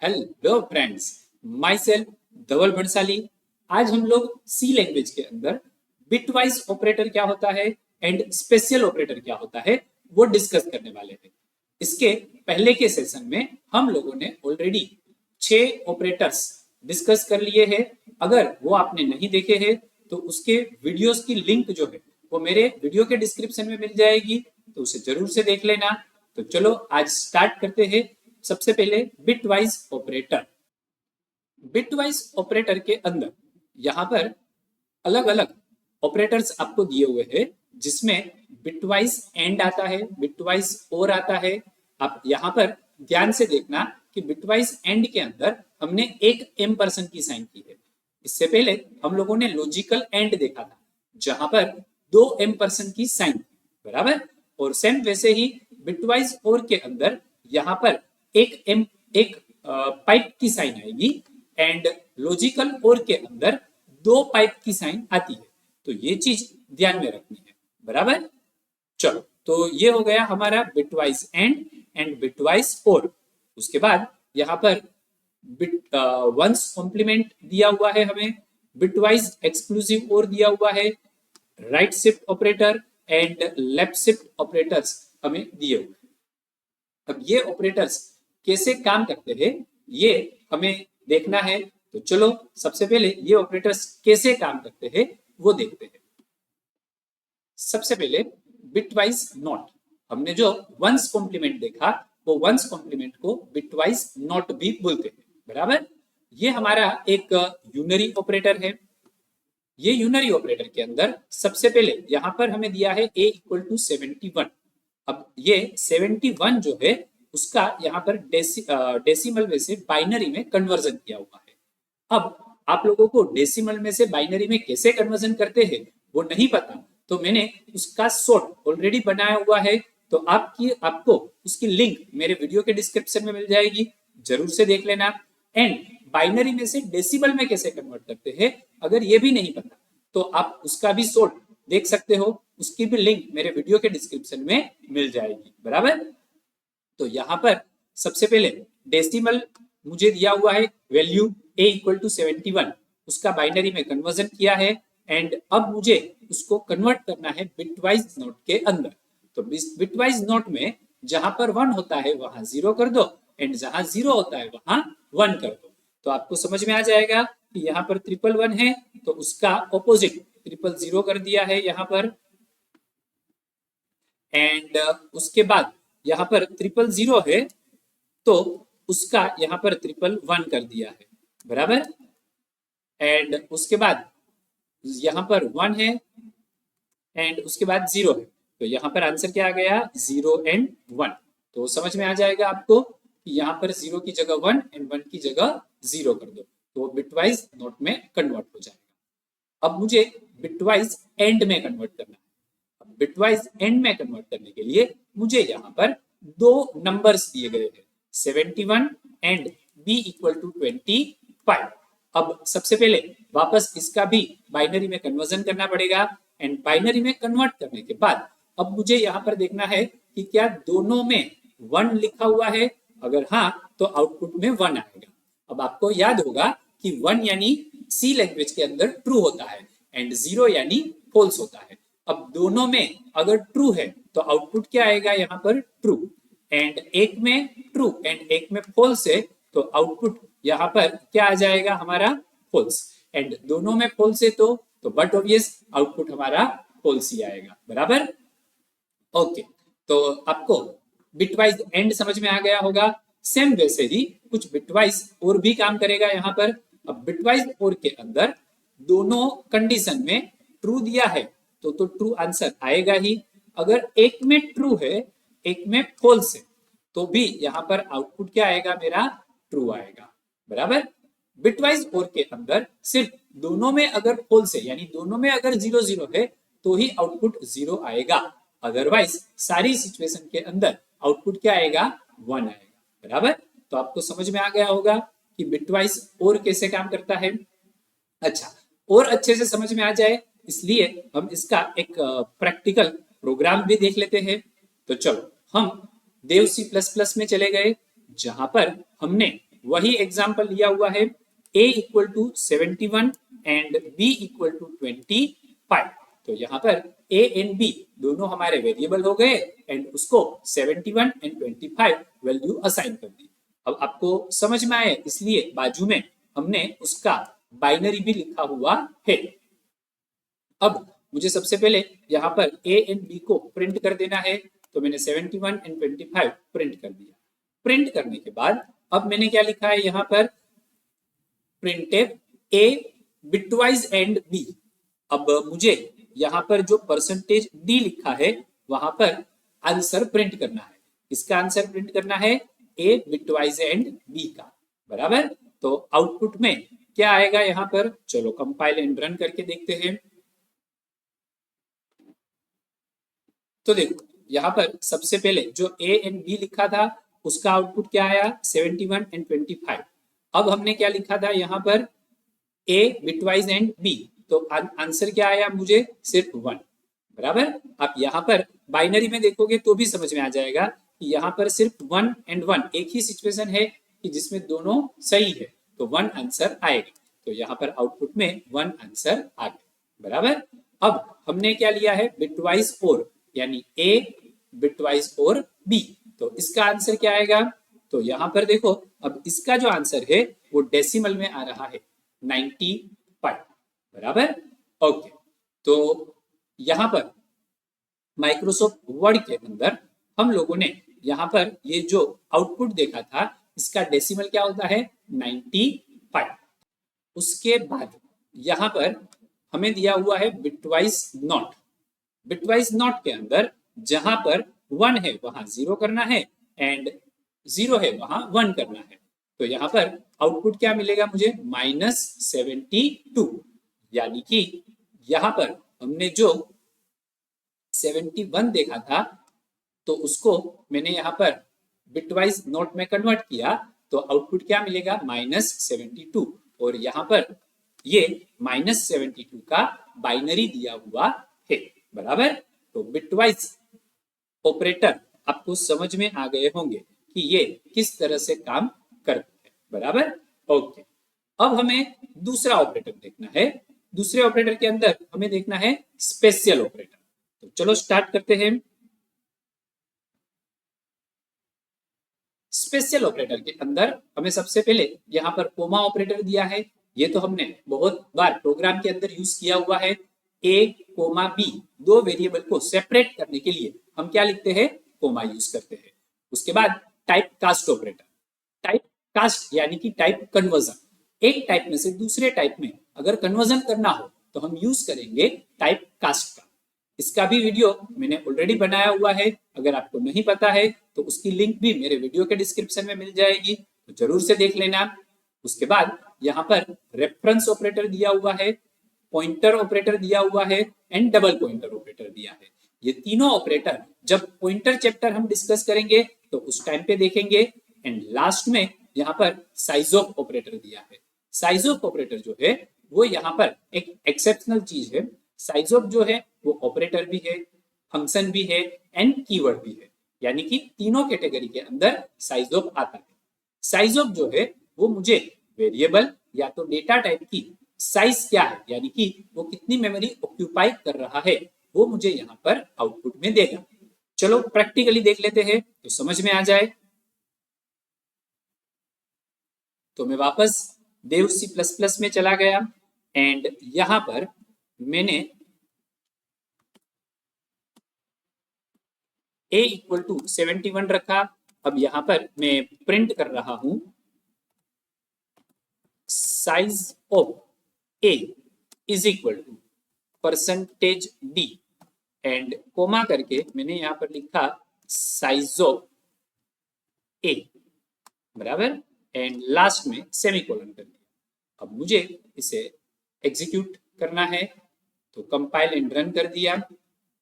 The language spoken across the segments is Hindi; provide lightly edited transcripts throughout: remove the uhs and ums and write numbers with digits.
हेलो फ्रेंड्स, माई सेल्फ धवल भंसाली। आज हम लोग सी लैंग्वेज के अंदर बिटवाइज ऑपरेटर क्या होता है एंड स्पेशल ऑपरेटर क्या होता है वो डिस्कस करने वाले हैं। इसके पहले के सेशन में हम लोगों ने ऑलरेडी 6 ऑपरेटर्स डिस्कस कर लिए हैं। अगर वो आपने नहीं देखे हैं तो उसके वीडियोस की लिंक जो है वो मेरे वीडियो के डिस्क्रिप्शन में मिल जाएगी, तो उसे जरूर से देख लेना। तो चलो आज स्टार्ट करते हैं। सबसे पहले बिटवाइज ऑपरेटर। बिटवाइज ऑपरेटर के अंदर यहाँ पर अलग अलग ऑपरेटर्स आपको दिए हुए हैं, जिसमें बिटवाइज एंड आता है, बिटवाइज और आता है। आप यहाँ पर ध्यान से देखना कि बिटवाइज एंड के अंदर हमने एक एम परसेंट की साइन की है। इससे पहले हम लोगों ने लॉजिकल एंड देखा था, जहां पर 2 एम परसेंट की साइन, बराबर। और सेम वैसे ही बिटवाइज और के अंदर यहाँ पर एक पाइप की साइन आएगी एंड लॉजिकल और के अंदर 2 पाइप की साइन आती है। तो ये चीज ध्यान में रखनी है, बराबर। चलो, तो ये हो गया हमारा बिटवाइज एंड बिटवाइज और। उसके बाद यहाँ पर बिट वंस कॉम्प्लीमेंट दिया हुआ है हमें, बिटवाइज एक्सक्लूसिव और दिया हुआ है, right shift operator and left shift operators हमें दिए हुए। अब ये ऑपरेटर्स कैसे काम करते हैं ये हमें देखना है। तो चलो सबसे पहले ये ऑपरेटर्स कैसे काम करते हैं वो देखते हैं। सबसे पहले बिटवाइज नॉट। हमने जो वंस कॉम्प्लीमेंट देखा वो वंस कॉम्प्लीमेंट को बिटवाइज नॉट भी बोलते हैं, बराबर। ये हमारा एक यूनरी ऑपरेटर है। ये यूनरी ऑपरेटर के अंदर सबसे पहले यहाँ पर हमें दिया है a = 71। अब ये 71 जो है उसका यहाँ पर डेसिमल में से बाइनरी में कन्वर्जन किया हुआ है। अब आप लोगों को डेसिमल में से बाइनरी में कैसे कन्वर्जन करते हैं वो नहीं पता, तो मैंने उसका शॉर्ट ऑलरेडी बनाया हुआ है। तो आपको उसकी लिंक मेरे वीडियो के डिस्क्रिप्शन में मिल जाएगी, जरूर से देख लेना। एंड बाइनरी में से डेसिमल में कैसे कन्वर्ट करते हैं अगर ये भी नहीं पता तो आप उसका भी शॉर्ट देख सकते हो, उसकी भी लिंक मेरे वीडियो के डिस्क्रिप्शन में मिल जाएगी, बराबर। तो यहाँ पर सबसे पहले डेसिमल मुझे दिया हुआ है वैल्यू a = 71, उसका बाइनरी में कन्वर्जन किया है एंड अब मुझे उसको कन्वर्ट करना है बिटवाइज नोट के अंदर। तो बिटवाइज नोट में जहां पर 1 होता है वहां 0 कर दो एंड जहां 0 होता है वहां 1 कर दो। तो आपको समझ में आ जाएगा कि यहाँ पर 111 है तो उसका ऑपोजिट 000 कर दिया है यहाँ पर। एंड उसके बाद यहाँ पर 000 है तो उसका यहाँ पर 111 कर दिया है, बराबर। एंड उसके बाद यहाँ पर 1 है एंड उसके बाद 0 है, तो यहाँ पर आंसर क्या आ गया 0 एंड 1। तो समझ में आ जाएगा आपको कि यहाँ पर 0 की जगह 1 एंड 1 की जगह 0 कर दो तो बिटवाइज नोट में कन्वर्ट हो जाएगा। अब मुझे बिटवाइज एंड में कन्वर्ट करना है। बिटवाइज एंड में कन्वर्ट करने के लिए मुझे यहाँ पर 2 नंबर्स दिए गए हैं, 71 एंड b = 25। अब सबसे पहले वापस इसका भी बाइनरी में कन्वर्जन करना पड़ेगा एंड बाइनरी में कन्वर्ट करने के बाद अब मुझे यहाँ पर देखना है कि क्या दोनों में 1 लिखा हुआ है। अगर हाँ तो आउटपुट में 1 आएगा। अब आपको याद होगा कि 1 यानी सी लैंग्वेज के अंदर ट्रू होता है एंड 0 यानी फॉल्स होता है। अब दोनों में अगर ट्रू है तो आउटपुट क्या आएगा यहाँ पर ट्रू, एंड एक में ट्रू एंड एक में फॉल्स है तो आउटपुट यहाँ पर क्या आ जाएगा हमारा फॉल्स। एंड दोनों में फॉल्स है तो बट ऑब्वियस आउटपुट हमारा फॉल्स ही आएगा, बराबर। ओके, तो आपको बिटवाइज एंड समझ में आ गया होगा। सेम वैसे ही कुछ बिटवाइज और भी काम करेगा यहाँ पर। अब बिटवाइज और के अंदर दोनों कंडीशन में ट्रू दिया है तो ट्रू आंसर आएगा ही। अगर एक में ट्रू है एक में फॉल्स है तो भी यहाँ पर आउटपुट क्या आएगा मेरा ट्रू आएगा, बराबर। बिटवाइज और के अंदर सिर्फ दोनों में अगर फॉल्स है यानी दोनों में अगर 0 है तो ही आउटपुट 0 आएगा, अदरवाइज सारी सिचुएशन के अंदर आउटपुट क्या आएगा 1 आएगा, बराबर। तो आपको समझ में आ गया होगा कि बिटवाइज और कैसे काम करता है। अच्छा, और अच्छे से समझ में आ जाए इसलिए हम इसका एक प्रैक्टिकल प्रोग्राम भी देख लेते हैं। तो चलो हम देव C++ में चले गए, जहां पर हमने वही एग्जाम्पल लिया हुआ है, a equal to 71 and b equal to 25। तो यहाँ पर a एंड b दोनों हमारे वेरिएबल हो गए एंड उसको 71 एंड 25 वैल्यू असाइन कर दी। अब आपको समझ में आए, इसलिए बाजू में हमने उसका बाइनरी भी लिखा हुआ है। अब मुझे सबसे पहले यहाँ पर a एंड b को प्रिंट कर देना है, तो मैंने 71 एंड 25 प्रिंट कर दिया। प्रिंट करने के बाद अब मैंने क्या लिखा है यहाँ पर, printf a bitwise and b। अब मुझे यहाँ पर जो परसेंटेज d लिखा है वहां पर आंसर प्रिंट करना है। इसका आंसर प्रिंट करना है a बिटवाइज एंड b का, बराबर। तो आउटपुट में क्या आएगा यहाँ पर, चलो कंपाइल एंड रन करके देखते हैं। तो देखो यहाँ पर सबसे पहले जो a एंड b लिखा था उसका आउटपुट क्या आया, 71 एंड 25। अब हमने क्या लिखा था यहाँ पर, a बिटवाइज एंड b, तो आंसर क्या आया मुझे, सिर्फ 1, बराबर। आप यहाँ पर बाइनरी में देखोगे तो भी समझ में आ जाएगा कि यहाँ पर सिर्फ 1 एंड 1 एक ही सिचुएशन है कि जिसमें दोनों सही है, तो 1 आंसर आएगा। तो यहाँ पर आउटपुट में 1 आंसर आ गया, बराबर। अब हमने क्या लिया है, बिटवाइज और, यानी a बिटवाइज और b, तो इसका आंसर क्या आएगा। तो यहाँ पर देखो अब इसका जो आंसर है वो डेसिमल में आ रहा है 95, बराबर। ओके, तो यहाँ पर माइक्रोसॉफ्ट वर्ड के अंदर हम लोगों ने यहाँ पर ये जो आउटपुट देखा था इसका डेसिमल क्या होता है, 95। उसके बाद यहाँ पर हमें दिया हुआ है बिटवाइज नॉट। बिटवाइज नॉट के अंदर जहां पर 1 है वहां 0 करना है एंड 0 है वहां 1 करना है। तो यहाँ पर आउटपुट क्या मिलेगा मुझे, -72। यानी कि यहाँ पर हमने जो 71 देखा था तो उसको मैंने यहाँ पर बिटवाइज नॉट में कन्वर्ट किया, तो आउटपुट क्या मिलेगा, -72। और यहाँ पर ये -72 का बाइनरी दिया हुआ है, बराबर। तो बिटवाइज ऑपरेटर आपको समझ में आ गए होंगे कि ये किस तरह से काम करते हैं, बराबर। ओके, अब हमें दूसरा ऑपरेटर देखना है। दूसरे ऑपरेटर के अंदर हमें देखना है स्पेशल ऑपरेटर। तो चलो स्टार्ट करते हैं। स्पेशल ऑपरेटर के अंदर हमें सबसे पहले यहाँ पर कोमा ऑपरेटर दिया है। ये तो हमने बहुत बार प्रोग्राम के अंदर यूज किया हुआ है। a, b, दो वेरिएबल को सेपरेट करने के लिए हम क्या लिखते हैं, कोमा यूज करते हैं। उसके बाद type cast operator. Type cast यानी कि टाइप कन्वर्जन। एक टाइप में से दूसरे टाइप में अगर कन्वर्जन करना हो तो हम यूज करेंगे टाइप कास्ट का। इसका भी वीडियो मैंने ऑलरेडी बनाया हुआ है, अगर आपको नहीं पता है तो उसकी लिंक भी मेरे वीडियो के डिस्क्रिप्शन में मिल जाएगी, तो जरूर से देख लेना। उसके बाद यहाँ पर रेफरेंस ऑपरेटर दिया हुआ है, पॉइंटर ऑपरेटर दिया हुआ है एंड डबल पॉइंटर ऑपरेटर दिया है। ये तीनों ऑपरेटर जब पॉइंटर चैप्टर हम डिस्कस करेंगे तो उस टाइम पे देखेंगे। एंड लास्ट में यहाँ पर साइज ऑफ ऑपरेटर दिया है। साइज ऑफ ऑपरेटर जो है वो यहाँ पर एक एक्सेप्शनल चीज है। साइज ऑफ जो है वो ऑपरेटर भी है, फंक्शन भी है एंड कीवर्ड भी है, यानी कि तीनों कैटेगरी के अंदर साइज ऑफ आता है। साइज ऑफ जो है वो मुझे वेरिएबल या तो डेटा टाइप की साइज क्या है, यानी कि वो कितनी मेमोरी ऑक्यूपाई कर रहा है, वो मुझे यहाँ पर आउटपुट में देगा। चलो प्रैक्टिकली देख लेते हैं तो समझ में आ जाए। तो मैं वापस देव C++ में चला गया एंड यहाँ पर मैंने a इक्वल टू 71 रखा। अब यहाँ पर मैं प्रिंट कर रहा हूं size of a is equal to %d and comma करके मैंने यहाँ पर लिखा साइज ऑफ a, बराबर, एंड लास्ट में सेमीकोलन कर दिया। अब मुझे इसे एग्जीक्यूट करना है, तो कंपाइल एंड रन कर दिया।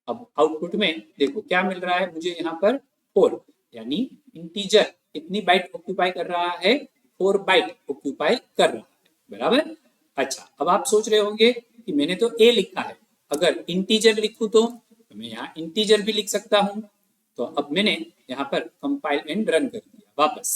अब आउटपुट में देखो क्या मिल रहा है मुझे यहाँ पर 4, यानी इंटीजर कितनी बाइट ऑक्यूपाई कर रहा है, 4 बाइट ऑक्यूपाई कर रहा है, बराबर। अच्छा, अब आप सोच रहे होंगे कि मैंने तो a लिखा है, अगर इंटीजर लिखूं तो मैं यहाँ इंटीजर भी लिख सकता हूं। तो अब मैंने यहाँ पर कंपाइल एंड रन कर दिया वापस।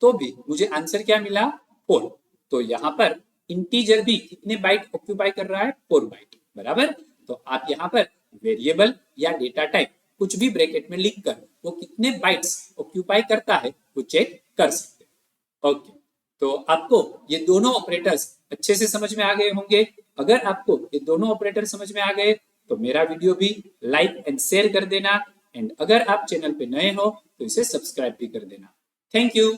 तो भी मुझे आंसर क्या मिला 4। तो यहाँ पर इंटीजर भी कितने बाइट ऑक्यूपाई कर रहा है 4 बाइट बराबर। तो आप यहाँ पर वेरिएबल या डेटा टाइप कुछ भी ब्रैकेट में लिखकर वो कितने बाइट्स ऑक्यूपाई करता है वो चेक कर सकते हैं। ओके, तो आपको ये दोनों ऑपरेटर्स अच्छे से समझ में आ गए होंगे। अगर आपको ये दोनों ऑपरेटर समझ में आ गए तो मेरा वीडियो भी लाइक एंड शेयर कर देना, एंड अगर आप चैनल पे नए हो तो इसे सब्सक्राइब भी कर देना। Thank you.